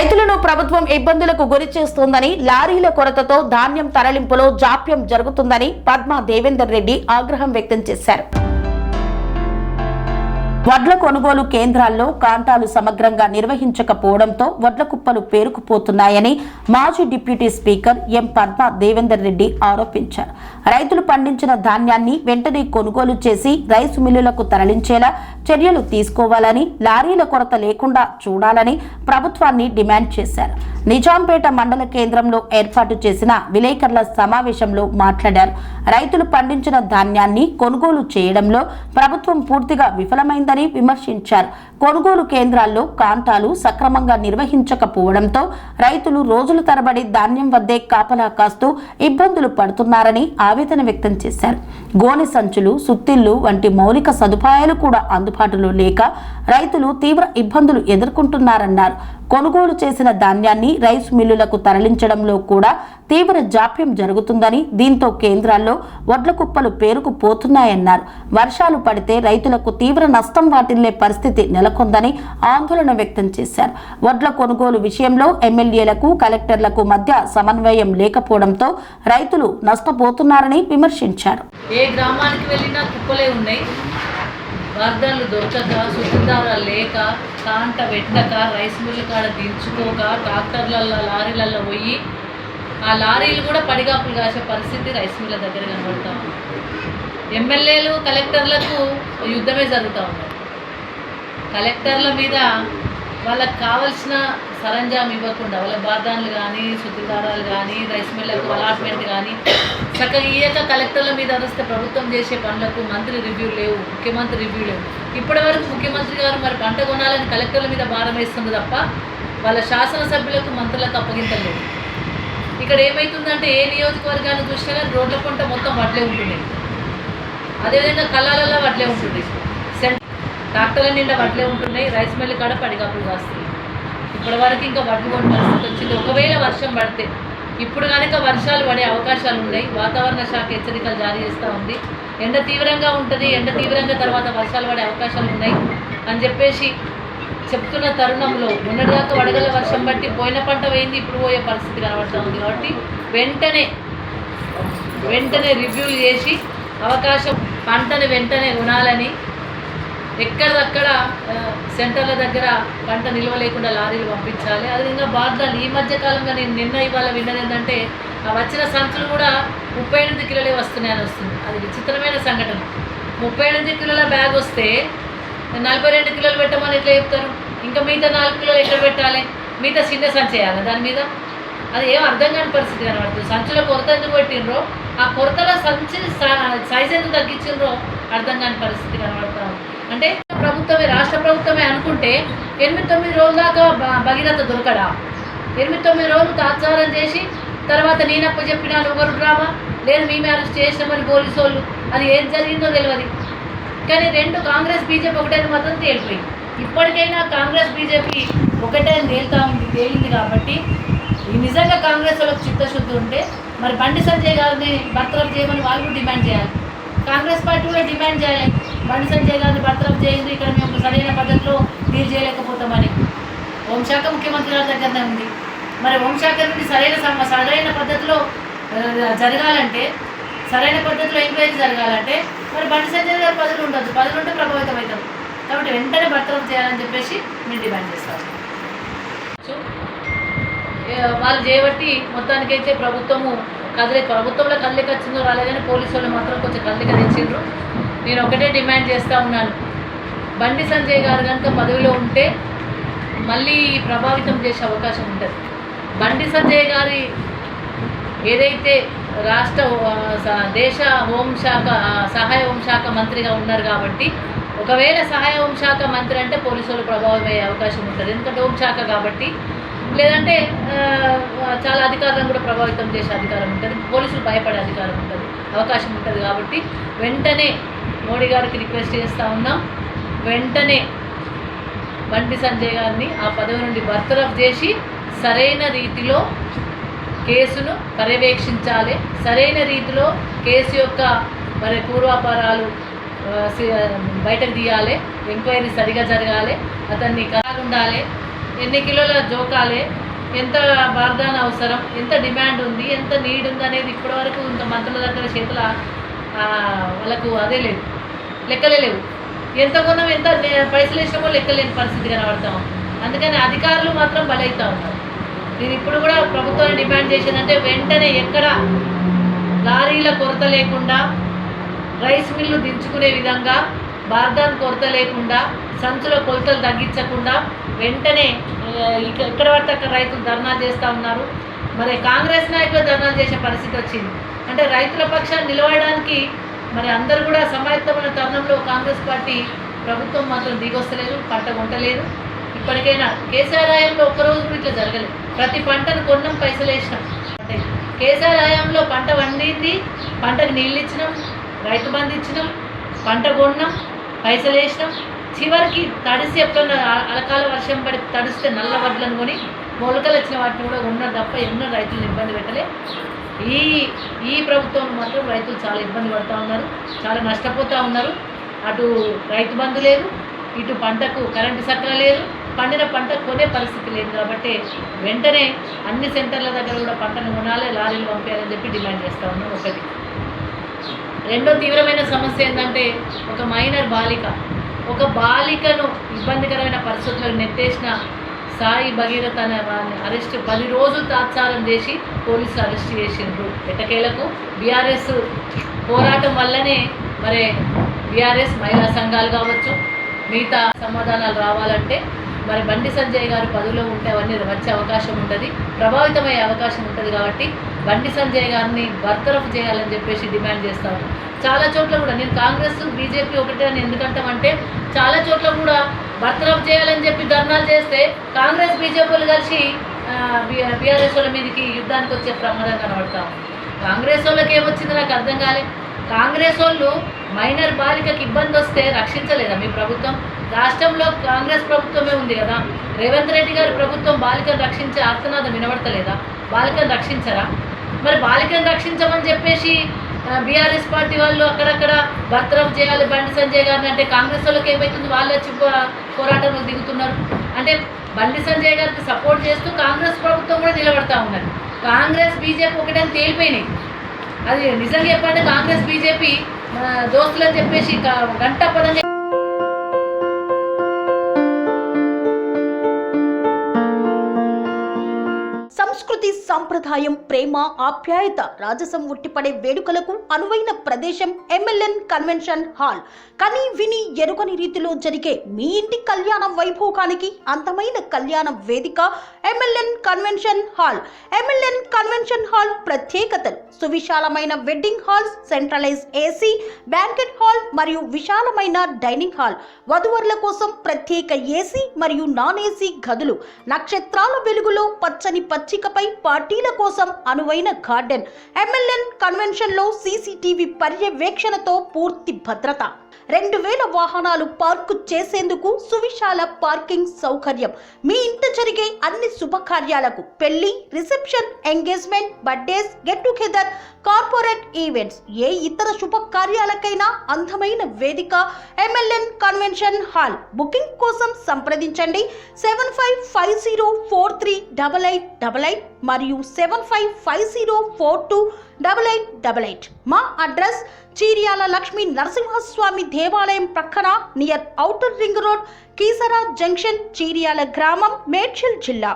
రైతులను ప్రభుత్వం ఇబ్బందులకు గురి చేస్తోందని, లారీల కొరతతో ధాన్యం తరలింపులో జాప్యం జరుగుతుందని పద్మా దేవేందర్ రెడ్డి ఆగ్రహం వ్యక్తం చేశారు. వడ్ల కొనుగోలు కేంద్రాల్లో కాంటాలు సమగ్రంగా నిర్వహించకపోవడంతో వడ్ల కుప్పలు పేరుకుపోతున్నాయని మాజీ డిప్యూటీ స్పీకర్ ఎం పద్మా దేవేందర్ రెడ్డి ఆరోపించారు. రైతులు పండించిన ధాన్యాన్ని వెంటనే కొనుగోలు చేసి రైసు మిల్లులకు తరలించేలా చర్యలు తీసుకోవాలని, లారీల కొరత లేకుండా చూడాలని ప్రభుత్వాన్ని డిమాండ్ చేశారు. నిజాంపేట మండల కేంద్రంలో ఏర్పాటు చేసిన విలేకరుల సమావేశంలో మాట్లాడారు. రైతులు పండించిన ధాన్యాన్ని కొనుగోలు చేయడంలో ప్రభుత్వం పూర్తిగా విఫలమైందని విమర్శించారు. కొనుగోలు కేంద్రాల్లో కాంటాలు సక్రమంగా నిర్వహించకపోవడంతో రైతులు రోజుల తరబడి ధాన్యం వద్దే కాపలా కాస్తూ ఇబ్బందులు పడుతున్నారని ఆవేదన వ్యక్తం చేశారు. గోనె సంచులు, సుత్తిళ్లు వంటి మౌలిక సదుపాయాలు కూడా అందుబాటులో లేక రైతులు తీవ్ర ఇబ్బందులు ఎదుర్కొంటున్నారన్నారు. కొనుగోలు చేసిన ధాన్యాన్ని రైస్ మిల్లులకు తరలించడంలో కూడా తీవ్ర జాప్యం జరుగుతుందని, దీంతో కేంద్రాల్లో వడ్ల కుప్పలు పేరుకుపోతున్నాయన్నారు. వర్షాలు పడితే రైతులకు తీవ్ర నష్టం వాటిల్లే పరిస్థితి నెలకొందని ఆందోళన వ్యక్తం చేశారు. వడ్ల కొనుగోలు విషయంలో ఎమ్మెల్యేలకు, కలెక్టర్లకు మధ్య సమన్వయం లేకపోవడంతో రైతులు నష్టపోతున్నారని విమర్శించారు. ఏ గ్రామానికి వెళ్ళినా కుప్పలే ఉన్నాయి. వాగ్దానాలు దొరకక, సుద్దిదారాలు లేక, కాంట పెట్టక, రైస్ మిల్లు కాడ దించుకోక, ట్రాక్టర్లలో లారీలలో పోయి ఆ లారీలు కూడా పడిగాపులు కాసే పరిస్థితి రైస్ మిల్ల దగ్గర కనబడతా ఉంది. ఎమ్మెల్యేలు, కలెక్టర్లకు యుద్ధమే జరుగుతూ ఉంది. కలెక్టర్ల మీద వాళ్ళకి కావాల్సిన సరంజాం ఇవ్వకుండా, వాళ్ళ బార్దాన్లు కానీ, శుద్ధిదారాలు కానీ, రైస్ మిల్లకు అలాట్మెంట్ కానీ చక్కగా ఇయ్యక కలెక్టర్ల మీద అరిస్తే ప్రభుత్వం చేసే పనులకు మంత్రి రివ్యూ లేవు, ముఖ్యమంత్రి రివ్యూ లేవు. ఇప్పటి వరకు ముఖ్యమంత్రి గారు మరి పంట కొనాలని కలెక్టర్ల మీద భారం వేస్తుంది తప్ప వాళ్ళ శాసనసభ్యులకు, మంత్రులకు అప్పగించలేదు. ఇక్కడ ఏమవుతుందంటే ఏ నియోజకవర్గాన్ని చూసినా రోడ్ల పంట మొత్తం వడ్లే ఉంటున్నాయి. అదేవిధంగా కళ్ళాలలో వడ్లే ఉంటుంది, ట్రాక్టర్ల నిండా వడ్లే ఉంటున్నాయి. రైస్ మిల్లు కాడ పడిగాపులు కాస్తాయి. ఇప్పటి వరకు ఇంకా వడ్లు కొనే పరిస్థితి వచ్చింది. ఒకవేళ వర్షం పడితే, ఇప్పుడు కనుక వర్షాలు పడే అవకాశాలు ఉన్నాయి. వాతావరణ శాఖ హెచ్చరికలు జారీ చేస్తూ ఉంది. ఎండ తీవ్రంగా ఉంటుంది, ఎండ తీవ్రంగా తర్వాత వర్షాలు పడే అవకాశాలు ఉన్నాయి అని చెప్పేసి చెప్తున్న తరుణంలో మొన్నటిదాకా వడగల వర్షం బట్టి పోయిన పంట పోయింది, ఇప్పుడు పోయే పరిస్థితి కనబడుతూ ఉంది. కాబట్టి వెంటనే రివ్యూలు చేసి అవకాశం పంటను వెంటనే కొనాలని, ఎక్కడక్కడ సెంటర్ల దగ్గర పంట నిల్వ లేకుండా లారీలు పంపించాలి. అదేవిధంగా బార్దాలు ఈ మధ్య కాలంగా నేను నిన్న ఇవాళ విన్నది ఏంటంటే వచ్చిన సంచులు కూడా 38 కిలోలే వస్తున్నాయని వస్తుంది. అది విచిత్రమైన సంఘటన. 38 కిలోల బ్యాగ్ వస్తే 42 కిలోలు పెట్టమని ఎట్లా చెప్తారు? ఇంకా మిగతా 4 కిలోలు ఎక్కడ పెట్టాలి? మిగతా చిన్న సంచి వేయాలి దాని మీద. అది ఏం అర్థం కాని పరిస్థితి కనబడుతుంది. సంచుల కొరత ఎందుకు పెట్టినరో, ఆ కొరతలో సంచి సైజ్ ఎందుకు తగ్గించిండ్రో అర్థం కాని పరిస్థితి కనబడతాం. అంటే ప్రభుత్వమే, రాష్ట్ర ప్రభుత్వమే అనుకుంటే 8-9 రోజుల దాకా భగీరథ దొరకడా? 8-9 రోజులు తాత్సారం చేసి తర్వాత నేనప్ప చెప్పినా ఎవరు డ్రామా లేదు, మేమే అరెస్ట్ చేసినామని పోలీసు వాళ్ళు, అది ఏం జరిగిందో తెలియదు. కానీ రెండు కాంగ్రెస్ బీజేపీ ఒకటైన మాత్రం తేలిపోయింది. ఇప్పటికైనా కాంగ్రెస్ బీజేపీ ఒకటే తేలింది కాబట్టి నిజంగా కాంగ్రెస్ వాళ్ళకి చిత్తశుద్ధి ఉంటే మరి బండి సంజయ్ గారిని బర్తరఫ్ చేయమని వాళ్ళు కూడా డిమాండ్ చేయాలి. కాంగ్రెస్ పార్టీ కూడా డిమాండ్ చేయాలి, బండి సంజయ్ గారిని బర్తరఫ్ చేయండి, ఇక్కడ మేము సరైన పద్ధతిలో డీల్ చేయలేకపోతామని. హోంశాఖ ముఖ్యమంత్రి గారి దగ్గరనే ఉంది. మరి హోంశాఖ నుండి సరైన పద్ధతిలో జరగాలంటే, సరైన పద్ధతిలో ఎంక్వైరీ జరగాలంటే మరి బండి సంజయ్ గారు పదవులు ఉండొద్దు, పదవులు ఉంటే ప్రభావితం అవుతాం. కాబట్టి వెంటనే బర్తరఫ్ చేయాలని చెప్పేసి మేము డిమాండ్ చేస్తాం. వాళ్ళు చేయబట్టి మొత్తానికైతే ప్రభుత్వంలో కదలిక వచ్చిందో రాలేదని పోలీసు వాళ్ళు మాత్రం కొంచెం కదలిక తెచ్చిండ్రు. నేను ఒకటే డిమాండ్ చేస్తూ ఉన్నాను, బండి సంజయ్ గారు కనుక పదవిలో ఉంటే మళ్ళీ ప్రభావితం చేసే అవకాశం ఉంటుంది. బండి సంజయ్ గారి ఏదైతే దేశ హోంశాఖ సహాయ హోంశాఖ మంత్రిగా ఉన్నారు కాబట్టి, ఒకవేళ సహాయ హోంశాఖ మంత్రి అంటే పోలీసు వాళ్ళు ప్రభావం అయ్యే అవకాశం ఉంటుంది. ఎందుకంటే హోంశాఖ కాబట్టి, లేదంటే చాలా అధికారులను కూడా ప్రభావితం చేసే అధికారం ఉంటుంది, పోలీసులు భయపడే అధికారం ఉంటుంది, అవకాశం ఉంటుంది. కాబట్టి వెంటనే మోడీ గారికి రిక్వెస్ట్ చేస్తూ ఉన్నాం, వెంటనే బండి సంజయ్ గారిని ఆ పదవి నుండి బర్తరఫ్ చేసి సరైన రీతిలో కేసును పర్యవేక్షించాలి. సరైన రీతిలో కేసు యొక్క మరి పూర్వాపరాలు బయటకు తీయాలి, ఎంక్వైరీ సరిగా జరగాలి, అతన్ని ఉండాలి. ఎన్ని కిలోల జోకాలే, ఎంత బార్దాన అవసరం, ఎంత డిమాండ్ ఉంది, ఎంత నీడ్ ఉంది అనేది ఇప్పటివరకు ఇంకా మంత్రుల దగ్గర చేతుల వాళ్ళకు అదే లేదు, లెక్కలే లేవు. ఎంత కొన్నాం, ఎంత పైసలు వేసినామో లెక్కలేని పరిస్థితి కనబడతాం. అందుకని అధికారులు మాత్రం బలవుతూ ఉన్నారు. నేను ఇప్పుడు కూడా ప్రభుత్వాన్ని డిమాండ్ చేసేదంటే వెంటనే ఎక్కడ లారీల కొరత లేకుండా, రైస్ మిల్లు దించుకునే విధంగా, బార్దాన్ కొరత లేకుండా, సంచుల కొలతలు తగ్గించకుండా వెంటనే ఎక్కడ పడితే అక్కడ రైతులు ధర్నాలు చేస్తూ ఉన్నారు. మరి కాంగ్రెస్ నాయకులు ధర్నాలు చేసే పరిస్థితి వచ్చింది. అంటే రైతుల పక్షాన్ని నిలవడానికి మరి అందరూ కూడా సమాయత్తమైన తరుణంలో కాంగ్రెస్ పార్టీ ప్రభుత్వం మాత్రం దిగొస్తలేదు, పంట కొంటలేదు. ఇప్పటికైనా కేసీఆర్ హయాంలో ఒక్కరోజు కూడా ఇట్లా జరగలేదు. ప్రతి పంటను కొన్నాం, పైసలు వేసినాం. అంటే కేసీఆర్ హయాంలో పంట వండింది, పంటకు నీళ్ళు ఇచ్చినాం, రైతు బంధు ఇచ్చినాం, పంట కొన్నాం, పైసలు వేసినాం. చివరికి తడిసి ఎప్పుడన్నా అలకాల వర్షం పడి తడిస్తే నల్ల వడ్లను కొని మొలకలు వచ్చిన వాటిని కూడా కొన్నారు తప్ప ఎన్నో రైతులను ఇబ్బంది పెట్టలే. ఈ ప్రభుత్వం మాత్రం రైతులు చాలా ఇబ్బంది పడుతూ ఉన్నారు, చాలా నష్టపోతూ ఉన్నారు. అటు రైతు బంధు లేదు, ఇటు పంటకు కరెంటు సక్కగా లేదు, పండిన పంట కొనే పరిస్థితి లేదు. కాబట్టి వెంటనే అన్ని సెంటర్ల దగ్గర కూడా పంటను కొనాలి, లారీలు పంపించాలని చెప్పి డిమాండ్ చేస్తూ ఉన్నాం. ఒకటి. రెండో తీవ్రమైన సమస్య ఏంటంటే ఒక మైనర్ బాలికను ఇబ్బందికరమైన పరిస్థితులకు నెట్టేసిన సాయి భగీరథ అనే వారిని అరెస్ట్ 10 రోజులు తాత్సారం చేసి పోలీసులు అరెస్ట్ చేసిండ్రు. ఎట్టకేలకు బీఆర్ఎస్ పోరాటం వల్లనే మరి బీఆర్ఎస్ మహిళా సంఘాలు కావచ్చు, మిగతా సమాధానాలు రావాలంటే మరి బండి సంజయ్ గారు పదవిలో ఉంటే అవన్నీ వచ్చే అవకాశం ఉంటుంది, ప్రభావితమయ్యే అవకాశం ఉంటుంది. కాబట్టి బండి సంజయ్ గారిని బర్తరఫ్ చేయాలని చెప్పేసి డిమాండ్ చేస్తాను. చాలా చోట్ల కూడా నేను కాంగ్రెస్ బీజేపీ ఒకటే అని ఎందుకంటామంటే చాలా చోట్ల కూడా బర్తరఫ్ చేయాలని చెప్పి ధర్నాలు చేస్తే కాంగ్రెస్ బీజేపీలు కలిసి బీఆర్ఎస్ వాళ్ళ మీదకి యుద్ధానికి వచ్చే ప్రమాదం కనబడతాం. కాంగ్రెస్ వాళ్ళకి ఏమొచ్చిందో నాకు అర్థం కాలే. కాంగ్రెస్ వాళ్ళు మైనర్ బాలికకి ఇబ్బంది వస్తే రక్షించలేదా మీ ప్రభుత్వం? రాష్ట్రంలో కాంగ్రెస్ ప్రభుత్వమే ఉంది కదా. రేవంత్ రెడ్డి గారి ప్రభుత్వం బాలికను రక్షించే ఆర్తనాదం వినబడతలేదా? బాలికను రక్షించరా? మరి బాలికను రక్షించమని చెప్పేసి బీఆర్ఎస్ పార్టీ వాళ్ళు అక్కడక్కడ బర్తరఫ్ చేయాలి బండి సంజయ్ గారిని అంటే కాంగ్రెస్ వాళ్ళకి ఏమవుతుంది? వాళ్ళు వచ్చి పోరాటంలో దిగుతున్నారు. అంటే బండి సంజయ్ గారికి సపోర్ట్ చేస్తూ కాంగ్రెస్ ప్రభుత్వం కూడా నిలబడతా ఉన్నది. కాంగ్రెస్ బీజేపీ ఒకటని తేలిపోయినాయి. అది నిజంగా చెప్పండి, కాంగ్రెస్ బీజేపీ దోస్తులని చెప్పేసి గంట పదంగా సంస్కృతి, సంప్రదాయం, ప్రేమ, ఆప్యాయత, రాజసం ఉట్టిపడే వేడుకలకు అనువైన ప్రదేశం MLN కన్వెన్షన్ హాల్. కని విని ఎరుగని రీతిలో జరిగే మీ ఇంటి కళ్యాణ వైభోగానికి అందమైన కళ్యాణ వేదిక MLN convention hall. MLN convention hall ప్రత్యేకతలు: సువిశాలమైన wedding halls, centralize AC banquet hall మరియు విశాలమైన డైనింగ్ హాల్, వధువరుల కోసం ప్రత్యేక AC మరియు నాన్ AC గదులు, నక్షత్రాల వెలుగులో పచ్చని పచ్చికపై పార్టీల కోసం అనువైన గార్డెన్. MLN కన్వెన్షన్ లో CCTV పర్యవేక్షణతో పూర్తి భద్రత. 2000 వాహనాలు పార్కు చేసేందుకు సువిశాల పార్కింగ్ సౌకర్యం. మీ ఇంట జరిగే అన్ని శుభకార్యాలకు, పెళ్లి, reception, engagement, birthdays, get together, corporate events, ఏ ఇతర శుభకార్యాలకైనా అందమైన వేదిక MLN కన్వెన్షన్ హాల్. బుకింగ్ కోసం సంప్రదించండి 7550438888 మరియు 7550428888. మా అడ్రస్ చీర్యాల లక్ష్మీ నరసింహస్వామి దేవాలయం ప్రక్కన, near outer ring road, Keesara junction, Cheeryal గ్రామం, మేడ్చల్ జిల్లా.